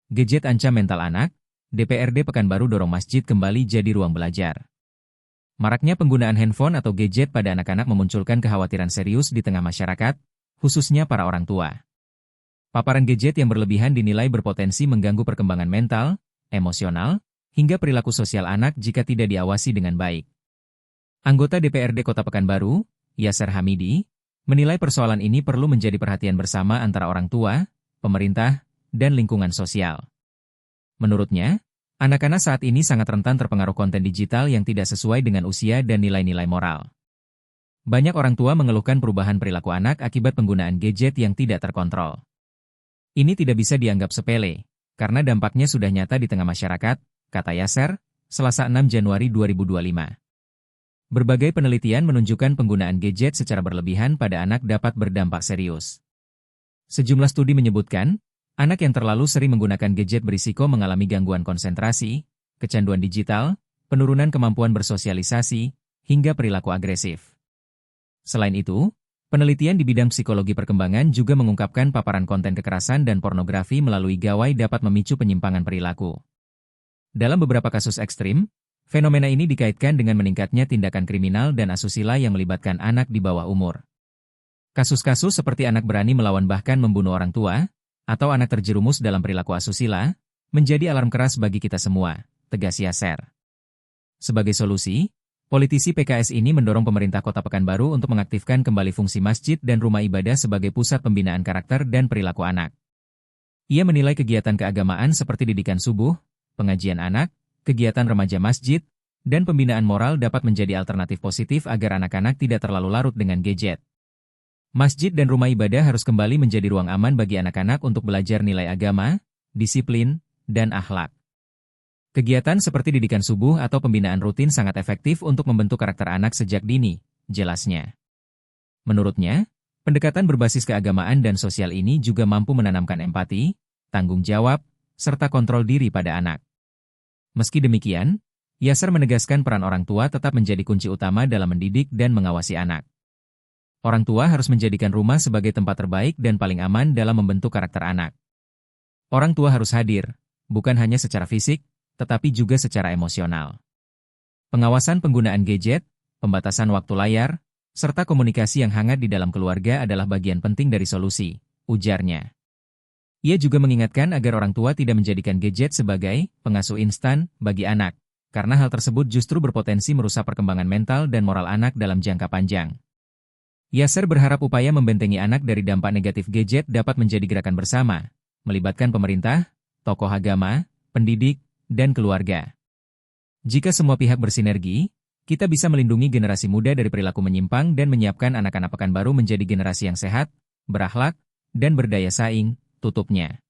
Gadget ancam mental anak, DPRD Pekanbaru dorong masjid kembali jadi ruang belajar. Maraknya penggunaan handphone atau gadget pada anak-anak memunculkan kekhawatiran serius di tengah masyarakat, khususnya para orang tua. Paparan gadget yang berlebihan dinilai berpotensi mengganggu perkembangan mental, emosional, hingga perilaku sosial anak jika tidak diawasi dengan baik. Anggota DPRD Kota Pekanbaru, Yasser Hamidi, menilai persoalan ini perlu menjadi perhatian bersama antara orang tua, pemerintah, dan lingkungan sosial. Menurutnya, anak-anak saat ini sangat rentan terpengaruh konten digital yang tidak sesuai dengan usia dan nilai-nilai moral. Banyak orang tua mengeluhkan perubahan perilaku anak akibat penggunaan gadget yang tidak terkontrol. Ini tidak bisa dianggap sepele, karena dampaknya sudah nyata di tengah masyarakat, kata Yasser, Selasa 6 Januari 2025. Berbagai penelitian menunjukkan penggunaan gadget secara berlebihan pada anak dapat berdampak serius. Sejumlah studi menyebutkan, anak yang terlalu sering menggunakan gadget berisiko mengalami gangguan konsentrasi, kecanduan digital, penurunan kemampuan bersosialisasi, hingga perilaku agresif. Selain itu, penelitian di bidang psikologi perkembangan juga mengungkapkan paparan konten kekerasan dan pornografi melalui gawai dapat memicu penyimpangan perilaku. Dalam beberapa kasus ekstrim, fenomena ini dikaitkan dengan meningkatnya tindakan kriminal dan asusila yang melibatkan anak di bawah umur. Kasus-kasus seperti anak berani melawan bahkan membunuh orang tua, atau anak terjerumus dalam perilaku asusila, menjadi alarm keras bagi kita semua, tegas Yasser. Sebagai solusi, politisi PKS ini mendorong pemerintah Kota Pekanbaru untuk mengaktifkan kembali fungsi masjid dan rumah ibadah sebagai pusat pembinaan karakter dan perilaku anak. Ia menilai kegiatan keagamaan seperti didikan subuh, pengajian anak, kegiatan remaja masjid, dan pembinaan moral dapat menjadi alternatif positif agar anak-anak tidak terlalu larut dengan gadget. Masjid dan rumah ibadah harus kembali menjadi ruang aman bagi anak-anak untuk belajar nilai agama, disiplin, dan akhlak. Kegiatan seperti didikan subuh atau pembinaan rutin sangat efektif untuk membentuk karakter anak sejak dini, jelasnya. Menurutnya, pendekatan berbasis keagamaan dan sosial ini juga mampu menanamkan empati, tanggung jawab, serta kontrol diri pada anak. Meski demikian, Yasser menegaskan peran orang tua tetap menjadi kunci utama dalam mendidik dan mengawasi anak. Orang tua harus menjadikan rumah sebagai tempat terbaik dan paling aman dalam membentuk karakter anak. Orang tua harus hadir, bukan hanya secara fisik, tetapi juga secara emosional. Pengawasan penggunaan gadget, pembatasan waktu layar, serta komunikasi yang hangat di dalam keluarga adalah bagian penting dari solusi, ujarnya. Ia juga mengingatkan agar orang tua tidak menjadikan gadget sebagai pengasuh instan bagi anak, karena hal tersebut justru berpotensi merusak perkembangan mental dan moral anak dalam jangka panjang. Yasser berharap upaya membentengi anak dari dampak negatif gadget dapat menjadi gerakan bersama, melibatkan pemerintah, tokoh agama, pendidik, dan keluarga. Jika semua pihak bersinergi, kita bisa melindungi generasi muda dari perilaku menyimpang dan menyiapkan anak-anak Pekanbaru menjadi generasi yang sehat, berakhlak, dan berdaya saing, tutupnya.